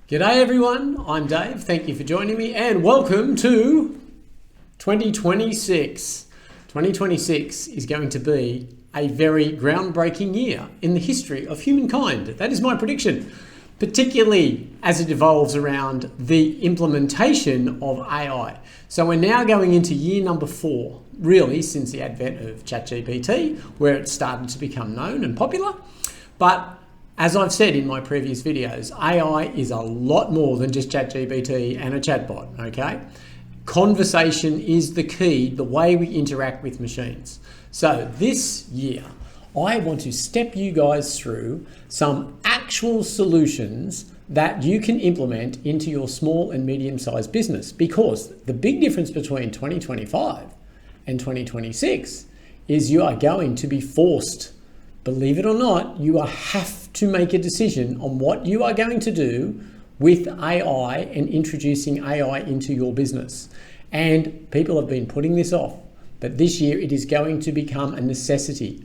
G'day everyone, I'm Dave. Thank you for joining me and welcome to 2026. 2026 is going to be a very groundbreaking year in the history of humankind. That is my prediction, particularly as it evolves around the implementation of AI. So we're now going into year number 4, really since the advent of ChatGPT, where it started to become known and popular. But as I've said in my previous videos, AI is a lot more than just ChatGPT and a chatbot, okay? Conversation is the key, the way we interact with machines. So this year, I want to step you guys through some actual solutions that you can implement into your small and medium-sized business, because the big difference between 2025 and 2026 is you are going to be forced, believe it or not, you have to make a decision on what you are going to do with AI and introducing AI into your business. And people have been putting this off, but this year it is going to become a necessity.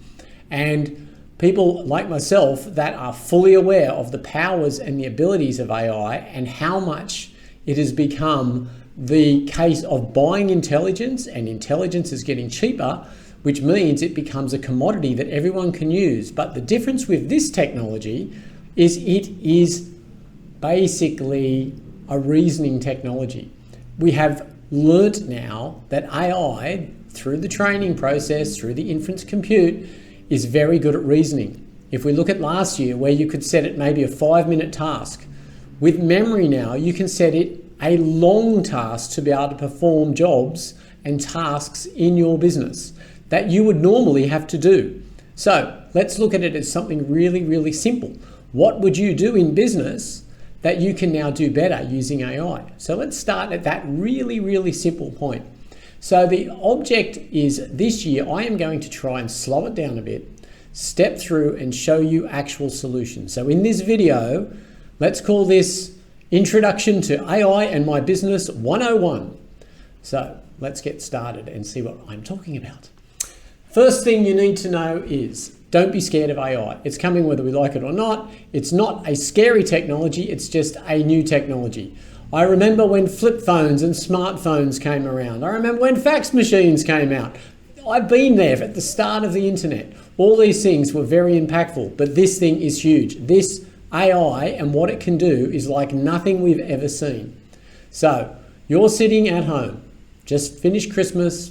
And people like myself that are fully aware of the powers and the abilities of AI and how much it has become the case of buying intelligence, and intelligence is getting cheaper, which means it becomes a commodity that everyone can use. But the difference with this technology is it is basically a reasoning technology. We have learnt now that AI, through the training process, through the inference compute, is very good at reasoning. If we look at last year, where you could set it maybe a 5-minute task, with memory now, you can set it a long task to be able to perform jobs and tasks in your business that you would normally have to do. So let's look at it as something really, really simple. What would you do in business that you can now do better using AI? So let's start at that really, really simple point. So the object is this year, I am going to try and slow it down a bit, step through and show you actual solutions. So in this video, let's call this Introduction to AI and My Business 101. So let's get started and see what I'm talking about. First thing you need to know is don't be scared of AI. It's coming whether we like it or not. It's not a scary technology, it's just a new technology. I remember when flip phones and smartphones came around. I remember when fax machines came out. I've been there at the start of the internet. All these things were very impactful, but this thing is huge. This AI and what it can do is like nothing we've ever seen. So you're sitting at home, just finished Christmas,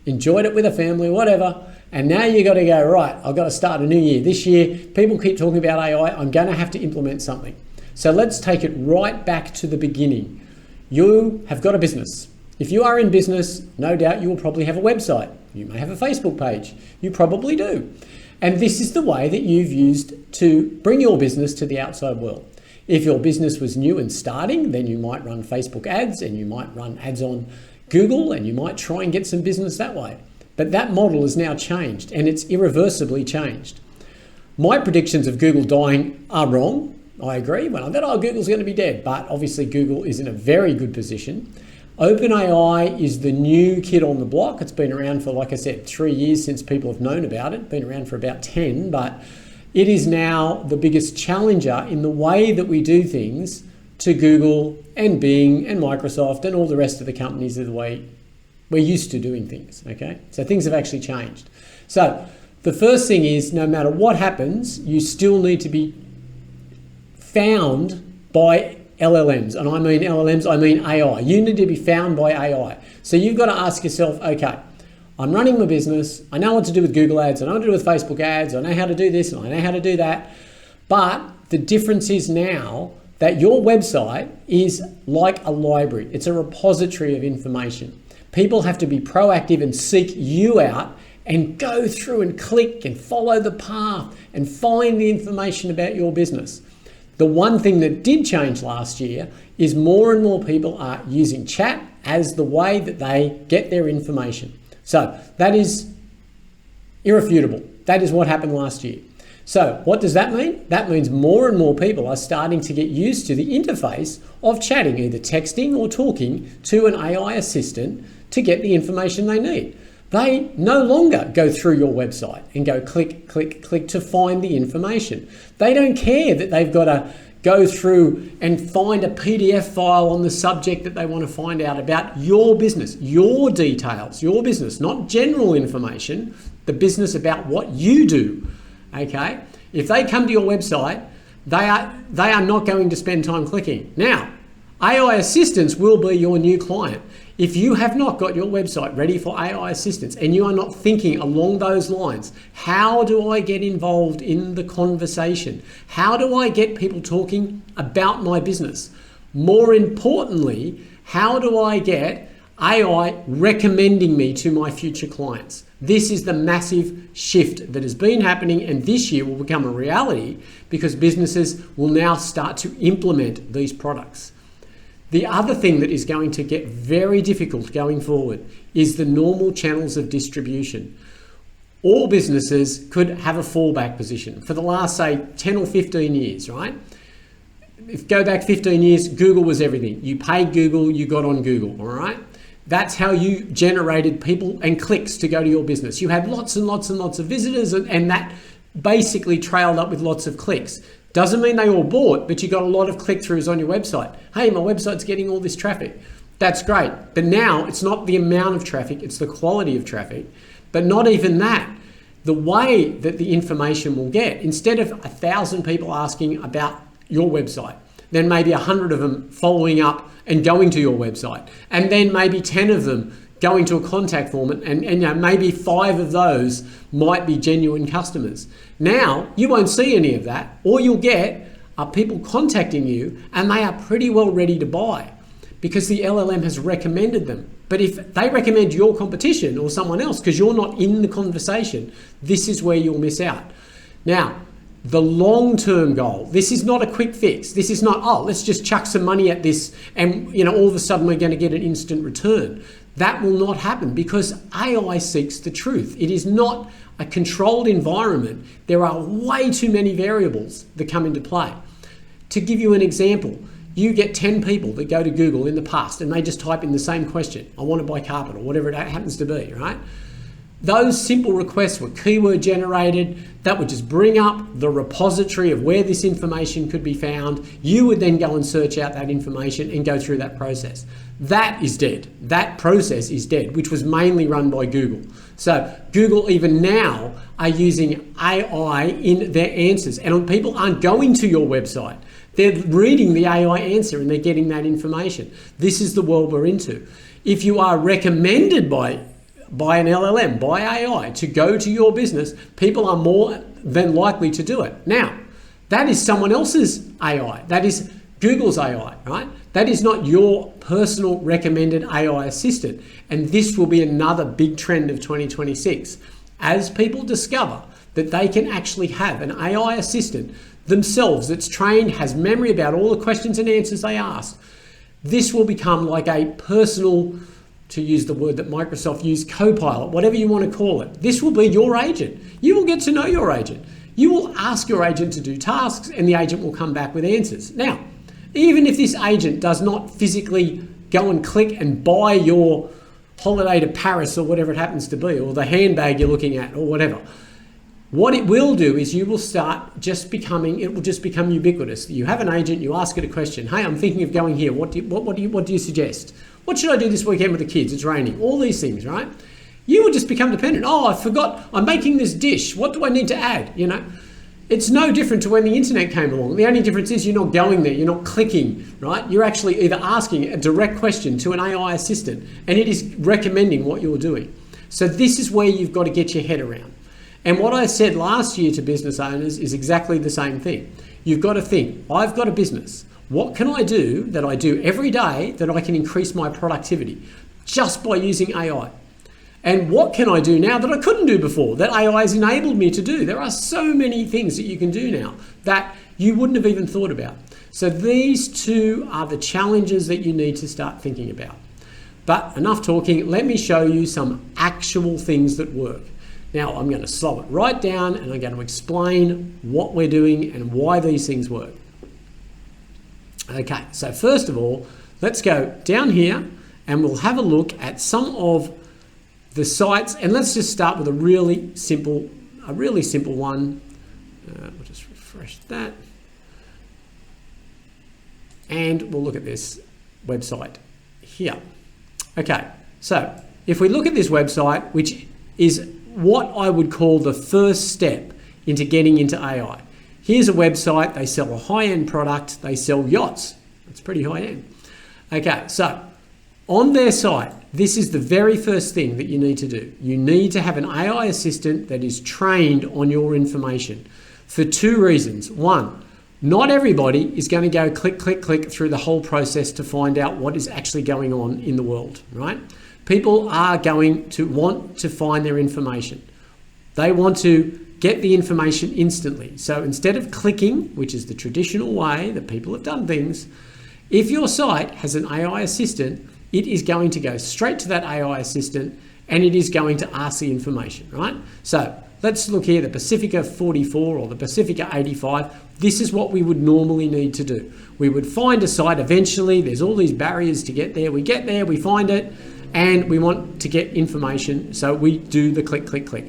enjoyed it with a family, whatever, and now you got to go, right, I've got to start a new year. This year, people keep talking about AI, I'm going to have to implement something. So let's take it right back to the beginning. You have got a business. If you are in business, no doubt you will probably have a website. You may have a Facebook page. You probably do. And this is the way that you've used to bring your business to the outside world. If your business was new and starting, then you might run Facebook ads and you might run ads on Google and you might try and get some business that way. But that model has now changed and it's irreversibly changed. My predictions of Google dying are wrong. I agree. When I thought, oh, Google's going to be dead, but obviously Google is in a very good position. OpenAI is the new kid on the block. It's been around for, like I said, 3 years since people have known about it. Been around for about 10, but it is now the biggest challenger in the way that we do things to Google and Bing and Microsoft and all the rest of the companies of the way we're used to doing things, okay? So things have actually changed. So the first thing is, no matter what happens, you still need to be found by LLMs. And I mean LLMs, I mean AI. You need to be found by AI. So you've got to ask yourself, okay, I'm running my business. I know what to do with Google ads. I know what to do with Facebook ads. I know how to do this and I know how to do that. But the difference is now that your website is like a library. It's a repository of information. People have to be proactive and seek you out and go through and click and follow the path and find the information about your business. The one thing that did change last year is more and more people are using chat as the way that they get their information. So that is irrefutable. That is what happened last year. So what does that mean? That means more and more people are starting to get used to the interface of chatting, either texting or talking to an AI assistant to get the information they need. They no longer go through your website and go click, click, click to find the information. They don't care that they've got to go through and find a PDF file on the subject that they want to find out about your business, your details, your business, not general information, the business about what you do, okay? If they come to your website, they are not going to spend time clicking. Now, AI assistants will be your new client. If you have not got your website ready for AI assistance and you are not thinking along those lines, how do I get involved in the conversation? How do I get people talking about my business? More importantly, how do I get AI recommending me to my future clients? This is the massive shift that has been happening, and this year will become a reality because businesses will now start to implement these products. The other thing that is going to get very difficult going forward is the normal channels of distribution. All businesses could have a fallback position for the last, say, 10 or 15 years, right? If go back 15 years, Google was everything. You paid Google, you got on Google, all right? That's how you generated people and clicks to go to your business. You had lots and lots and lots of visitors, and that basically trailed up with lots of clicks. Doesn't mean they all bought, but you got a lot of click-throughs on your website. Hey, my website's getting all this traffic. That's great. But now it's not the amount of traffic, it's the quality of traffic. But not even that. The way that the information will get, instead of 1,000 people asking about your website, then maybe 100 of them following up and going to your website, and then maybe 10 of them going to a contact form, and you know, maybe 5 of those might be genuine customers. Now, you won't see any of that. All you'll get are people contacting you, and they are pretty well ready to buy because the LLM has recommended them. But if they recommend your competition or someone else because you're not in the conversation, this is where you'll miss out. Now, the long-term goal, this is not a quick fix. This is not, oh, let's just chuck some money at this and all of a sudden we're going to get an instant return. That will not happen because AI seeks the truth. It is not a controlled environment. There are way too many variables that come into play. To give you an example, you get 10 people that go to Google in the past and they just type in the same question, I want to buy carpet or whatever it happens to be, right? Those simple requests were keyword generated. That would just bring up the repository of where this information could be found. You would then go and search out that information and go through that process. That is dead. That process is dead, which was mainly run by Google. So Google even now are using AI in their answers, and people aren't going to your website. They're reading the AI answer and they're getting that information. This is the world we're into. If you are recommended by an LLM, by AI, to go to your business, people are more than likely to do it. Now, that is someone else's AI. That is Google's AI, right? That is not your personal recommended AI assistant. And this will be another big trend of 2026. As people discover that they can actually have an AI assistant themselves that's trained, has memory about all the questions and answers they ask, this will become like a personal, to use the word that Microsoft used, co-pilot, whatever you want to call it. This will be your agent. You will get to know your agent. You will ask your agent to do tasks and the agent will come back with answers. Now, even if this agent does not physically go and click and buy your holiday to Paris or whatever it happens to be, or the handbag you're looking at or whatever, what it will do is it will just become ubiquitous. You have an agent, you ask it a question. Hey, I'm thinking of going here. What do you suggest? What should I do this weekend with the kids? It's raining. All these things, right? You will just become dependent. Oh, I forgot. I'm making this dish. What do I need to add? It's no different to when the internet came along. The only difference is you're not going there. You're not clicking, right? You're actually either asking a direct question to an AI assistant and it is recommending what you're doing. So this is where you've got to get your head around. And what I said last year to business owners is exactly the same thing. You've got to think, I've got a business. What can I do that I do every day that I can increase my productivity just by using AI? And what can I do now that I couldn't do before, that AI has enabled me to do? There are so many things that you can do now that you wouldn't have even thought about. So these two are the challenges that you need to start thinking about. But enough talking, let me show you some actual things that work. Now I'm going to slow it right down and I'm going to explain what we're doing and why these things work. Okay, so first of all, let's go down here and we'll have a look at some of the sites, and let's just start with a really simple one. We'll just refresh that. and we'll look at this website here. Okay, so if we look at this website, which is what I would call the first step into getting into AI. Here's a website, they sell a high-end product, they sell yachts. It's pretty high-end. Okay, so on their site, this is the very first thing that you need to do. You need to have an AI assistant that is trained on your information for two reasons. One, not everybody is going to go click, click, click through the whole process to find out what is actually going on in the world, right? People are going to want to find their information. They want to get the information instantly. So instead of clicking, which is the traditional way that people have done things, if your site has an AI assistant, it is going to go straight to that AI assistant and it is going to ask the information, right? So let's look here, the Pacifica 44 or the Pacifica 85. This is what we would normally need to do. We would find a site eventually. There's all these barriers to get there. We get there, we find it, and we want to get information. So we do the click, click, click.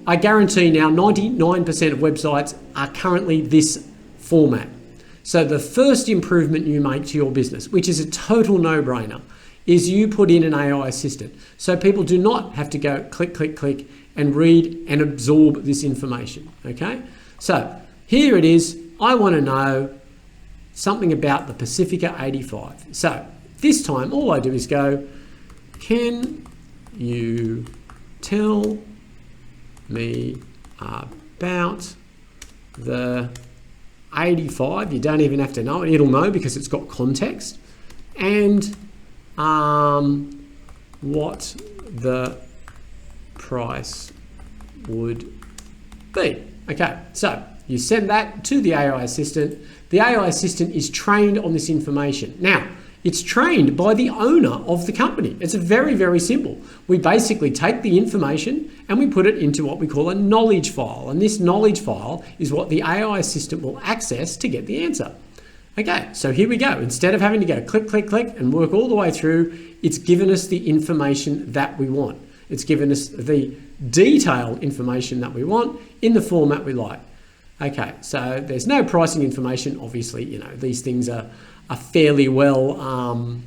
I guarantee now 99% of websites are currently this format. So the first improvement you make to your business, which is a total no-brainer, is you put in an AI assistant. So people do not have to go click, click, click and read and absorb this information, okay? So here it is. I want to know something about the Pacifica 85. So this time, all I do is go, can you tell me about the 85? You don't even have to know it. It'll know because it's got context. And what the price would be. Okay, so you send that to the AI assistant. The AI assistant is trained on this information. Now, it's trained by the owner of the company. It's very, very simple. We basically take the information and we put it into what we call a knowledge file. And this knowledge file is what the AI assistant will access to get the answer. Okay, so here we go. Instead of having to go click, click, click and work all the way through, it's given us the information that we want. It's given us the detailed information that we want in the format we like. Okay, so there's no pricing information. Obviously, you know, these things are fairly well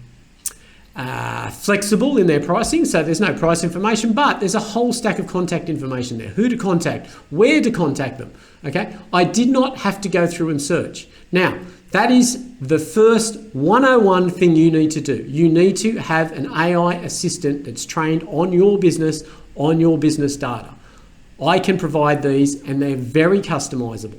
flexible in their pricing, so there's no price information, but there's a whole stack of contact information there. Who to contact, where to contact them, okay? I did not have to go through and search. Now, that is the first 101 thing you need to do. You need to have an AI assistant that's trained on your business data. I can provide these and they're very customizable.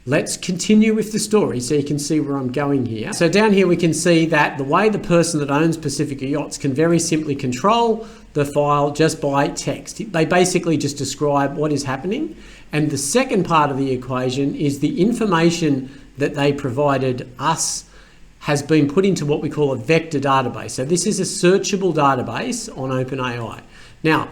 Let's continue with the story so you can see where I'm going here. So down here we can see that the way the person that owns Pacifica Yachts can very simply control the file just by text. They basically just describe what is happening. And the second part of the equation is the information that they provided us has been put into what we call a vector database. So this is a searchable database on OpenAI. Now,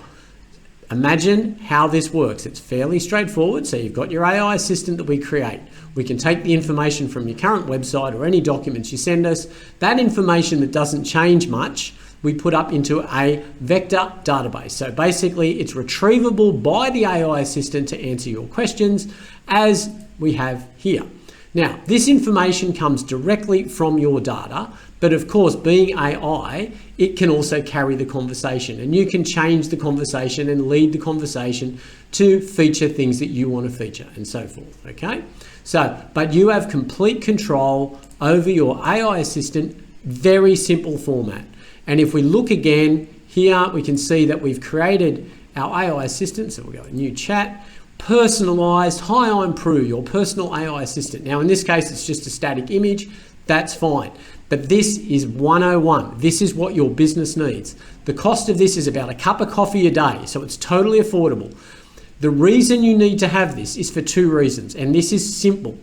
imagine how this works. It's fairly straightforward. So you've got your AI assistant that we create. We can take the information from your current website or any documents you send us. That information that doesn't change much, we put up into a vector database. So basically it's retrievable by the AI assistant to answer your questions as we have here. Now, this information comes directly from your data, but of course, being AI, it can also carry the conversation, and you can change the conversation and lead the conversation to feature things that you want to feature and so forth, okay? So, but you have complete control over your AI assistant, very simple format. And if we look again here, we can see that we've created our AI assistant. So we'll go new chat. Personalized, hi, I'm Prue, your personal AI assistant. Now, in this case, it's just a static image. That's fine. But this is 101. This is what your business needs. The cost of this is about a cup of coffee a day, so it's totally affordable. The reason you need to have this is for two reasons, and this is simple.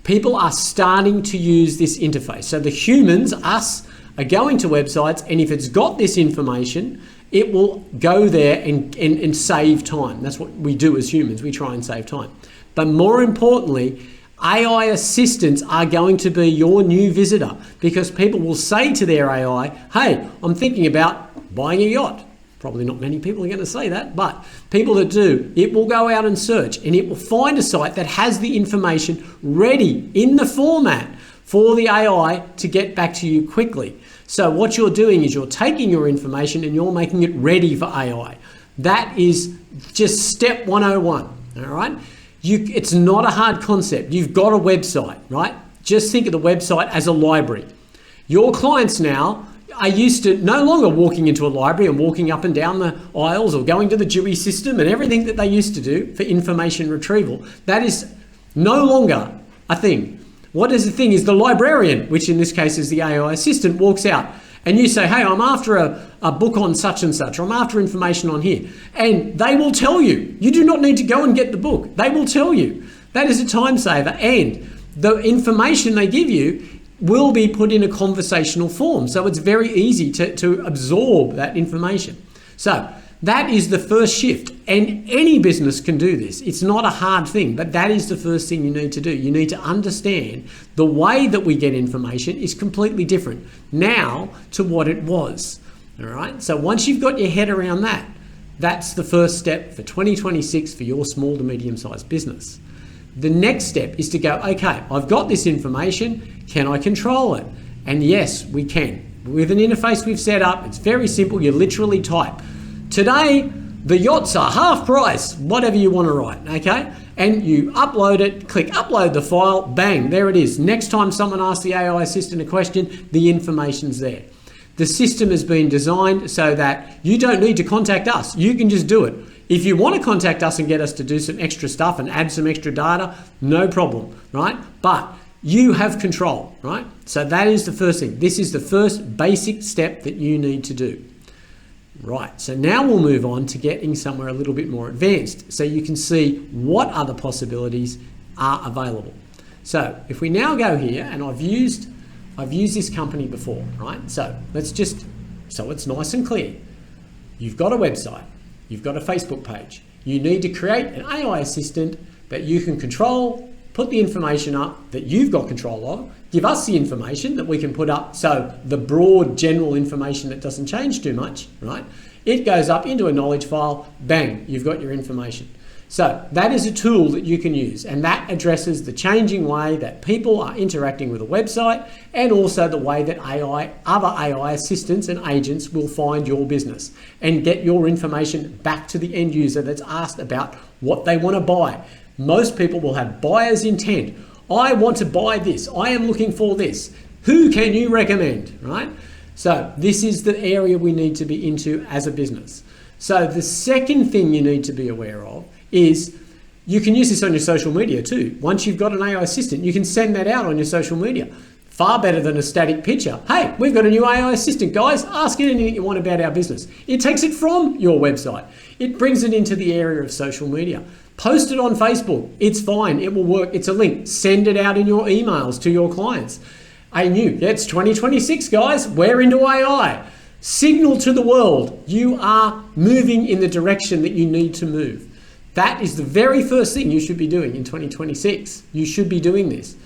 People are starting to use this interface. So the humans, us, are going to websites, and if it's got this information, it will go there and save time. That's what we do as humans. We try and save time. But more importantly, AI assistants are going to be your new visitor because people will say to their AI, hey, I'm thinking about buying a yacht. Probably not many people are going to say that, but people that do, it will go out and search and it will find a site that has the information ready in the format for the AI to get back to you quickly. So what you're doing is you're taking your information and you're making it ready for AI. That is just step 101, all right? It's not a hard concept. You've got a website, right? Just think of the website as a library. Your clients now are used to no longer walking into a library and walking up and down the aisles or going to the Dewey system and everything that they used to do for information retrieval. That is no longer a thing. What is the thing is the librarian, which in this case is the AI assistant, walks out and you say, hey, I'm after a book on such and such, or I'm after information on here. And they will tell you. You do not need to go and get the book. They will tell you. That is a time saver. And the information they give you will be put in a conversational form. So it's very easy to absorb that information. So that is the first shift. And any business can do this. It's not a hard thing, but that is the first thing you need to do. You need to understand the way that we get information is completely different now to what it was. All right. So once you've got your head around that, that's the first step for 2026 for your small to medium-sized business. The next step is to go, okay, I've got this information. Can I control it? And yes, we can. With an interface we've set up, it's very simple. You literally type, today, the yachts are half price, whatever you want to write, okay? And you upload it, click upload the file, bang, there it is. Next time someone asks the AI assistant a question, the information's there. The system has been designed so that you don't need to contact us. You can just do it. If you want to contact us and get us to do some extra stuff and add some extra data, no problem, right? But you have control, right? So that is the first thing. This is the first basic step that you need to do. Right, so now we'll move on to getting somewhere a little bit more advanced so you can see what other possibilities are available. So if we now go here, and I've used this company before, right? So so it's nice and clear. You've got a website, you've got a Facebook page. You need to create an AI assistant that you can control, put the information up that you've got control of, give us the information that we can put up, so the broad general information that doesn't change too much, right? It goes up into a knowledge file, bang, you've got your information. So that is a tool that you can use, and that addresses the changing way that people are interacting with a website, and also the way that other AI assistants and agents will find your business and get your information back to the end user that's asked about what they want to buy. Most people will have buyer's intent. I want to buy this. I am looking for this. Who can you recommend, right? So this is the area we need to be into as a business. So the second thing you need to be aware of is you can use this on your social media too. Once you've got an AI assistant, you can send that out on your social media. Far better than a static picture. Hey, we've got a new AI assistant, guys. Ask it anything you want about our business. It takes it from your website. It brings it into the area of social media. Post it on Facebook. It's fine. It will work. It's a link. Send it out in your emails to your clients. It's 2026, guys. We're into AI. Signal to the world you are moving in the direction that you need to move. That is the very first thing you should be doing in 2026. You should be doing this.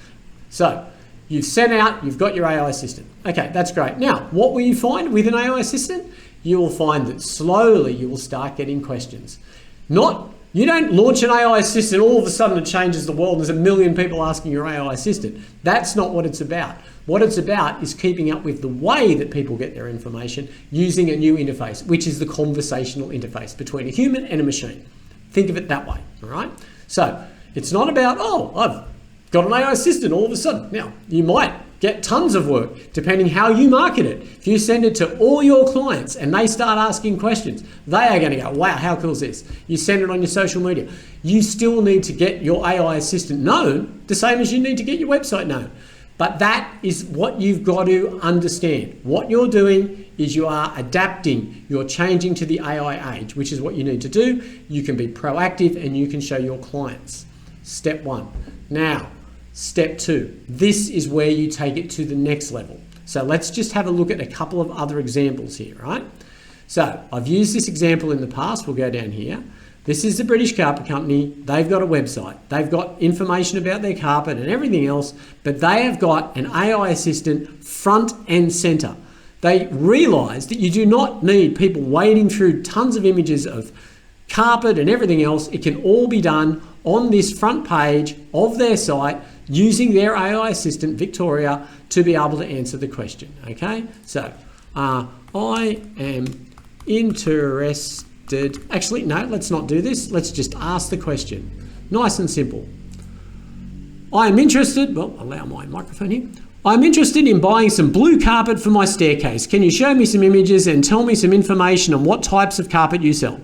So you've sent out, you've got your AI assistant. Okay, that's great. Now, what will you find with an AI assistant? You will find that slowly you will start getting questions. You don't launch an AI assistant, all of a sudden it changes the world. There's a million people asking your AI assistant. That's not what it's about. What it's about is keeping up with the way that people get their information using a new interface, which is the conversational interface between a human and a machine. Think of it that way, all right? So it's not about, I've got an AI assistant all of a sudden. Now, you might get tons of work depending how you market it. If you send it to all your clients and they start asking questions, they are going to go, wow, how cool is this? You send it on your social media. You still need to get your AI assistant known the same as you need to get your website known. But that is what you've got to understand. What you're doing is you are adapting. You're changing to the AI age, which is what you need to do. You can be proactive and you can show your clients. Step one. Now, step two. This is where you take it to the next level. So let's just have a look at a couple of other examples here, right? So I've used this example in the past. We'll go down here. This is the British Carpet Company. They've got a website. They've got information about their carpet and everything else, but they have got an AI assistant front and center. They realize that you do not need people wading through tons of images of carpet and everything else. It can all be done on this front page of their site using their AI assistant, Victoria, to be able to answer the question, okay? So, I am interested, actually, no, let's not do this. Let's just ask the question. Nice and simple. I am interested, well, allow my microphone here. I'm interested in buying some blue carpet for my staircase. Can you show me some images and tell me some information on what types of carpet you sell?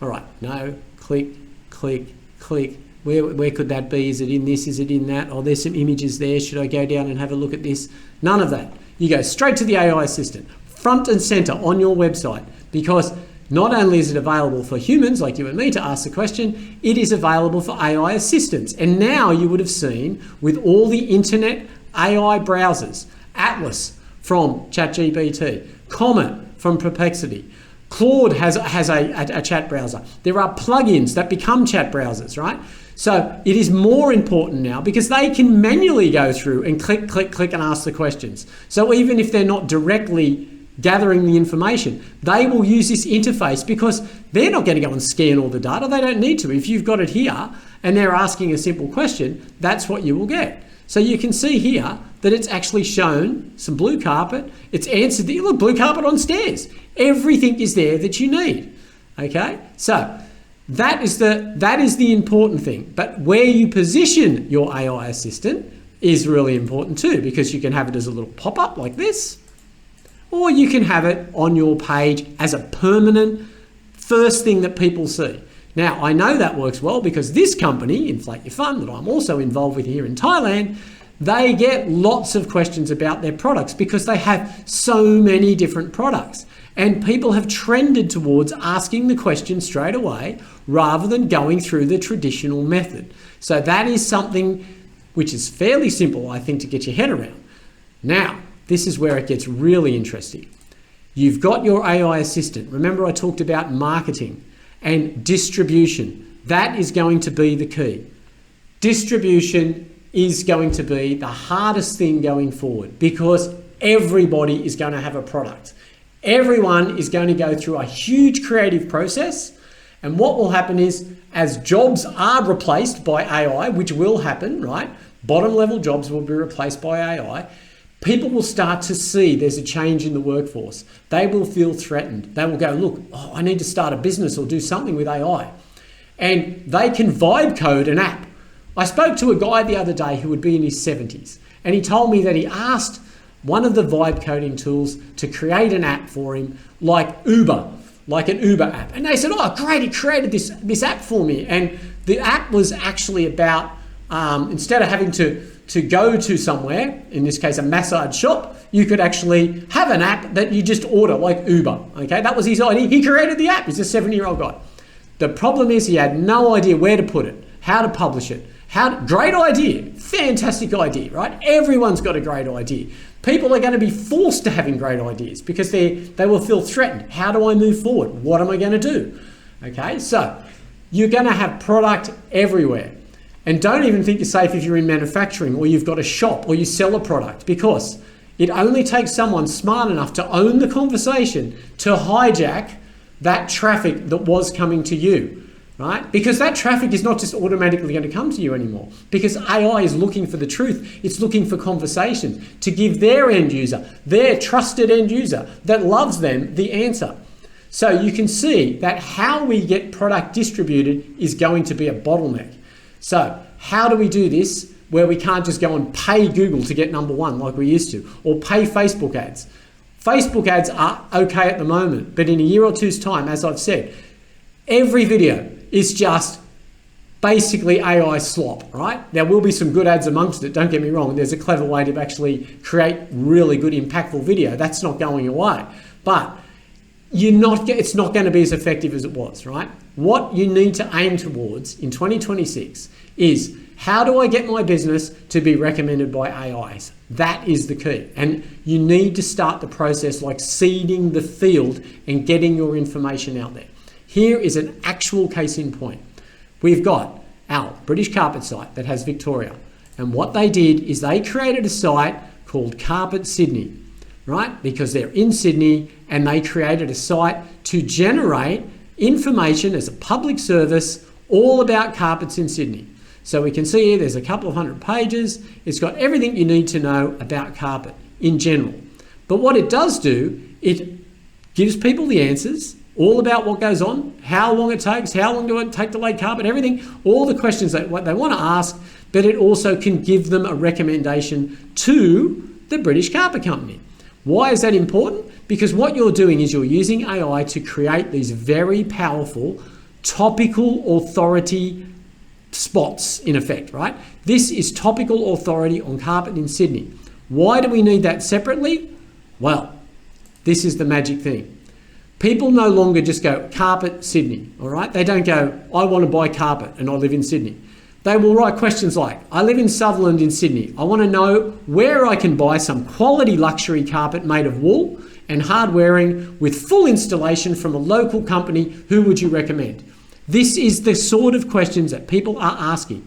All right, no, click, click, click. Where could that be? Is it in this? Is it in that? Oh, there's some images there. Should I go down and have a look at this? None of that. You go straight to the AI assistant, front and center on your website, because not only is it available for humans like you and me to ask the question, it is available for AI assistants. And now you would have seen with all the internet AI browsers, Atlas from ChatGPT, Comet from Perplexity, Claude has a chat browser. There are plugins that become chat browsers, right? So it is more important now because they can manually go through and click, click, click and ask the questions. So even if they're not directly gathering the information, they will use this interface because they're not going to go and scan all the data. They don't need to. If you've got it here and they're asking a simple question, that's what you will get. So you can see here that it's actually shown some blue carpet. It's answered the, look, blue carpet on stairs. Everything is there that you need. Okay, so that is the important thing. But where you position your AI assistant is really important too, because you can have it as a little pop-up like this, or you can have it on your page as a permanent first thing that people see. Now, I know that works well because this company, Inflate Your Fun, that I'm also involved with here in Thailand, they get lots of questions about their products because they have so many different products. And people have trended towards asking the question straight away rather than going through the traditional method. So that is something which is fairly simple, I think, to get your head around. Now, this is where it gets really interesting. You've got your AI assistant. Remember I talked about marketing and distribution. That is going to be the key. Distribution is going to be the hardest thing going forward because everybody is going to have a product. Everyone is going to go through a huge creative process. And what will happen is as jobs are replaced by AI, which will happen, right? Bottom level jobs will be replaced by AI. People will start to see there's a change in the workforce. They will feel threatened. They will go, look, I need to start a business or do something with AI. And they can vibe code an app. I spoke to a guy the other day who would be in his 70s, and he told me that he asked one of the vibe coding tools to create an app for him like Uber, like an Uber app. And they said, oh, great, he created this app for me. And the app was actually about, instead of having to go to somewhere, in this case a massage shop, you could actually have an app that you just order like Uber. Okay, that was his idea. He created the app. He's a 70-year-old guy. The problem is he had no idea where to put it, how to publish it. Great idea, fantastic idea, right? Everyone's got a great idea. People are going to be forced to having great ideas because they will feel threatened. How do I move forward? What am I going to do? Okay, so you're going to have product everywhere. And don't even think you're safe if you're in manufacturing or you've got a shop or you sell a product, because it only takes someone smart enough to own the conversation to hijack that traffic that was coming to you, right? Because that traffic is not just automatically going to come to you anymore, because AI is looking for the truth. It's looking for conversations to give their end user, their trusted end user that loves them, the answer. So you can see that how we get product distributed is going to be a bottleneck. So how do we do this where we can't just go and pay Google to get number one like we used to, or pay Facebook ads? Facebook ads are okay at the moment, but in a year or two's time, as I've said, every video is just basically AI slop, right? There will be some good ads amongst it, don't get me wrong. There's a clever way to actually create really good, impactful video. That's not going away. But it's not going to be as effective as it was, right? What you need to aim towards in 2026 is, how do I get my business to be recommended by AIs? That is the key. And you need to start the process like seeding the field and getting your information out there. Here is an actual case in point. We've got our British carpet site that has Victoria. And what they did is they created a site called Carpet Sydney, right? Because they're in Sydney, and they created a site to generate information as a public service all about carpets in Sydney. So we can see here there's a couple of hundred pages. It's got everything you need to know about carpet in general. But what it does do, it gives people the answers, all about what goes on, how long it takes, how long do it take to lay carpet, everything, all the questions that what they want to ask, but it also can give them a recommendation to the British Carpet Company. Why is that important? Because what you're doing is you're using AI to create these very powerful topical authority spots, in effect, right? This is topical authority on carpet in Sydney. Why do we need that separately? Well, this is the magic thing. People no longer just go, carpet, Sydney, all right? They don't go, I want to buy carpet and I live in Sydney. They will write questions like, I live in Sutherland in Sydney. I want to know where I can buy some quality luxury carpet made of wool and hard wearing with full installation from a local company. Who would you recommend? This is the sort of questions that people are asking.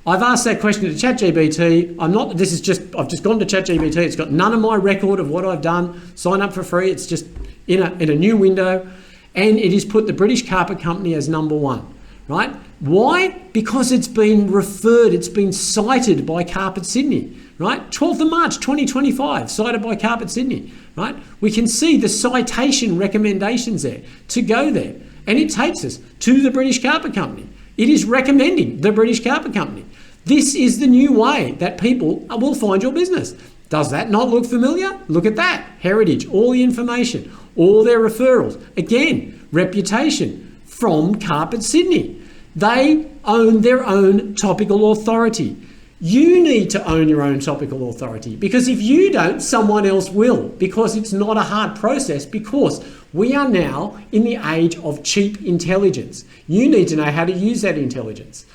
I've asked that question to ChatGPT. I've just gone to ChatGPT. It's got none of my record of what I've done. Sign up for free. It's just in a new window, and it has put the British Carpet Company as number one, right? Why? Because it's been referred, it's been cited by Carpet Sydney, right? 12th of March 2025, cited by Carpet Sydney, right? We can see the citation recommendations there to go there, and it takes us to the British Carpet Company. It is recommending the British Carpet Company. This is the new way that people will find your business. Does that not look familiar? Look at that. Heritage, all the information, all their referrals. Again, reputation from Carpet Sydney. They own their own topical authority. You need to own your own topical authority, because if you don't, someone else will, because it's not a hard process, because we are now in the age of cheap intelligence. You need to know how to use that intelligence.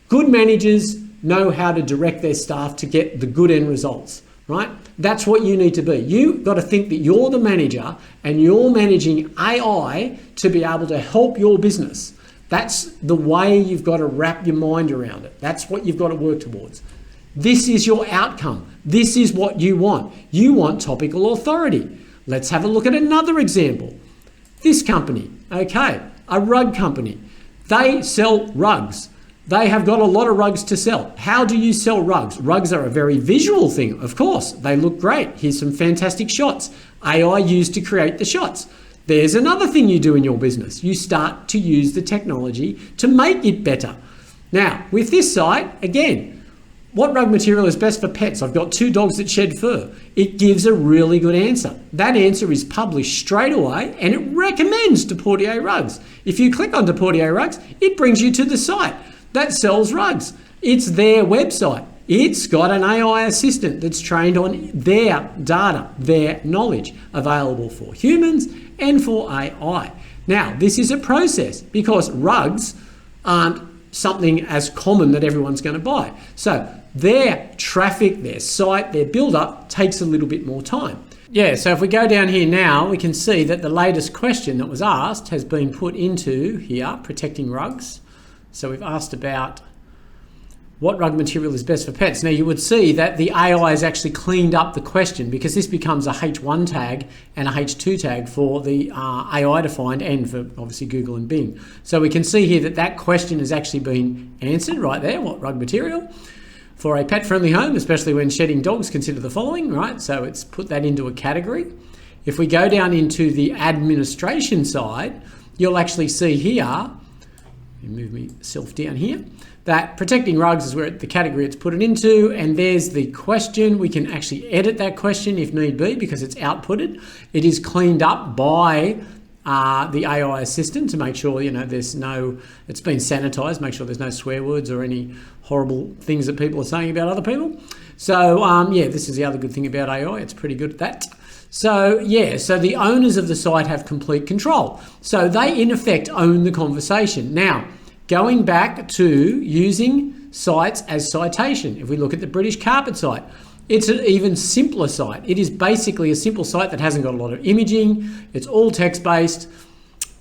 Good managers know how to direct their staff to get the good end results, right? That's what you need to be. You've got to think that you're the manager and you're managing AI to be able to help your business. That's the way you've got to wrap your mind around it. That's what you've got to work towards. This is your outcome. This is what you want. You want topical authority. Let's have a look at another example. This company, okay, a rug company. They sell rugs. They have got a lot of rugs to sell. How do you sell rugs? Rugs are a very visual thing, of course. They look great. Here's some fantastic shots. AI used to create the shots. There's another thing you do in your business. You start to use the technology to make it better. Now, with this site, again, what rug material is best for pets? I've got 2 dogs that shed fur. It gives a really good answer. That answer is published straight away, and it recommends Deportier rugs. If you click on Deportier rugs, it brings you to the site that sells rugs. It's their website. It's got an AI assistant that's trained on their data, their knowledge, available for humans and for AI. Now, this is a process because rugs aren't something as common that everyone's going to buy. So their traffic, their site, their build-up takes a little bit more time. Yeah, so if we go down here now, we can see that the latest question that was asked has been put into here, protecting rugs. So we've asked about what rug material is best for pets. Now you would see that the AI has actually cleaned up the question, because this becomes a H1 tag and a H2 tag for the AI to find, and for obviously Google and Bing. So we can see here that that question has actually been answered right there. What rug material? For a pet-friendly home, especially when shedding dogs, consider the following, right? So it's put that into a category. If we go down into the administration side, you'll actually see here, let me move myself down here, that protecting rugs is where the category it's put it into, and there's the question. We can actually edit that question if need be, because it's outputted. It is cleaned up by the AI assistant to make sure, there's no, it's been sanitized, make sure there's no swear words or any horrible things that people are saying about other people. So yeah, this is the other good thing about AI. It's pretty good at that. So yeah, so the owners of the site have complete control. So they in effect own the conversation. Now, going back to using sites as citation, if we look at the British Carpet site, it's an even simpler site. It is basically a simple site that hasn't got a lot of imaging. It's all text-based.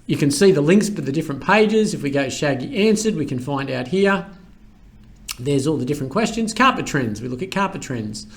You can see the links for the different pages. If we go Shaggy Answered, we can find out here. There's all the different questions. Carpet trends. We look at carpet trends.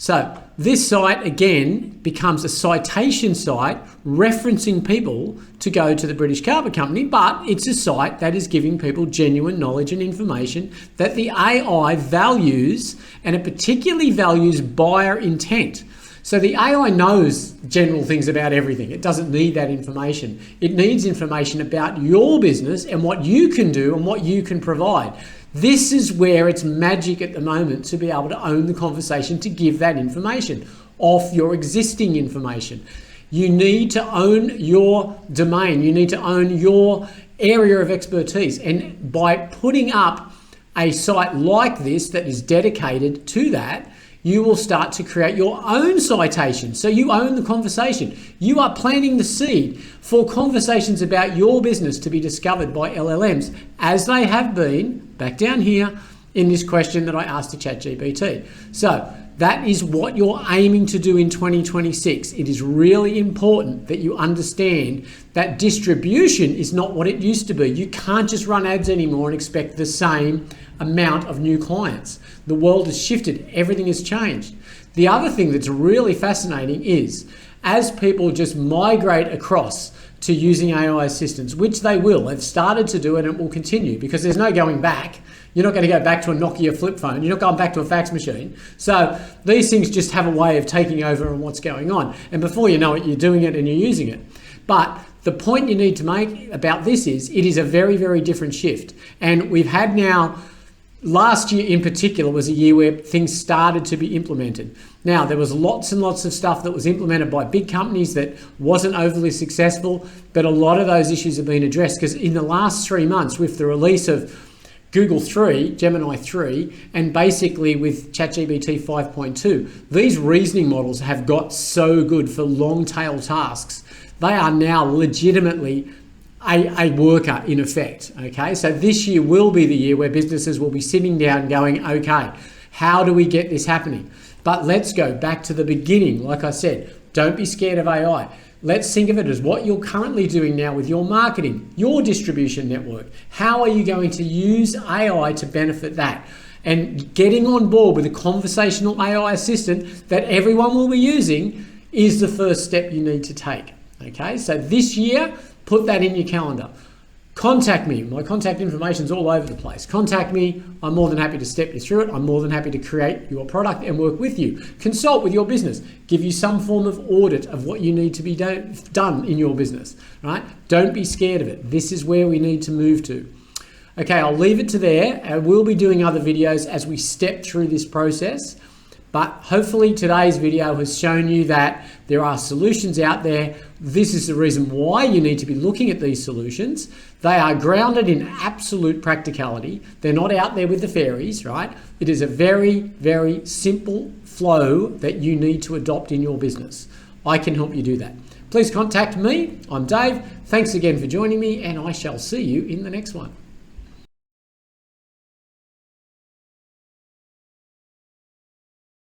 So this site again becomes a citation site referencing people to go to the British Carpet Company, but it's a site that is giving people genuine knowledge and information that the AI values, and it particularly values buyer intent. So the AI knows general things about everything. It doesn't need that information. It needs information about your business and what you can do and what you can provide. This is where it's magic at the moment to be able to own the conversation, to give that information off your existing information. You need to own your domain. You need to own your area of expertise. And by putting up a site like this that is dedicated to that, you will start to create your own citation. So you own the conversation. You are planting the seed for conversations about your business to be discovered by LLMs, as they have been back down here in this question that I asked to ChatGPT. So that is what you're aiming to do in 2026. It is really important that you understand that distribution is not what it used to be. You can't just run ads anymore and expect the same amount of new clients. The world has shifted. Everything has changed. The other thing that's really fascinating is as people just migrate across to using AI assistants, which they will, they've started to do it and it will continue because there's no going back. You're not going to go back to a Nokia flip phone. You're not going back to a fax machine. So these things just have a way of taking over on what's going on. And before you know it, you're doing it and you're using it. But the point you need to make about this is it is a very, very different shift. And we've had now, last year in particular was a year where things started to be implemented. Now, there was lots and lots of stuff that was implemented by big companies that wasn't overly successful, but a lot of those issues have been addressed because in the last 3 months with the release of Google 3, Gemini 3, and basically with ChatGPT 5.2, these reasoning models have got so good for long tail tasks. They are now legitimately a worker in effect, okay? So this year will be the year where businesses will be sitting down and going, okay, how do we get this happening? But let's go back to the beginning. Like I said, don't be scared of AI. Let's think of it as what you're currently doing now with your marketing, your distribution network. How are you going to use AI to benefit that? And getting on board with a conversational AI assistant that everyone will be using is the first step you need to take. Okay, so this year, put that in your calendar. Contact me. My contact information is all over the place. Contact me. I'm more than happy to step you through it. I'm more than happy to create your product and work with you. Consult with your business. Give you some form of audit of what you need to be done in your business, right? Don't be scared of it. This is where we need to move to. Okay, I'll leave it to there. I will be doing other videos as we step through this process. But hopefully today's video has shown you that there are solutions out there. This is the reason why you need to be looking at these solutions. They are grounded in absolute practicality. They're not out there with the fairies, right? It is a very, very simple flow that you need to adopt in your business. I can help you do that. Please contact me. I'm Dave. Thanks again for joining me, and I shall see you in the next one.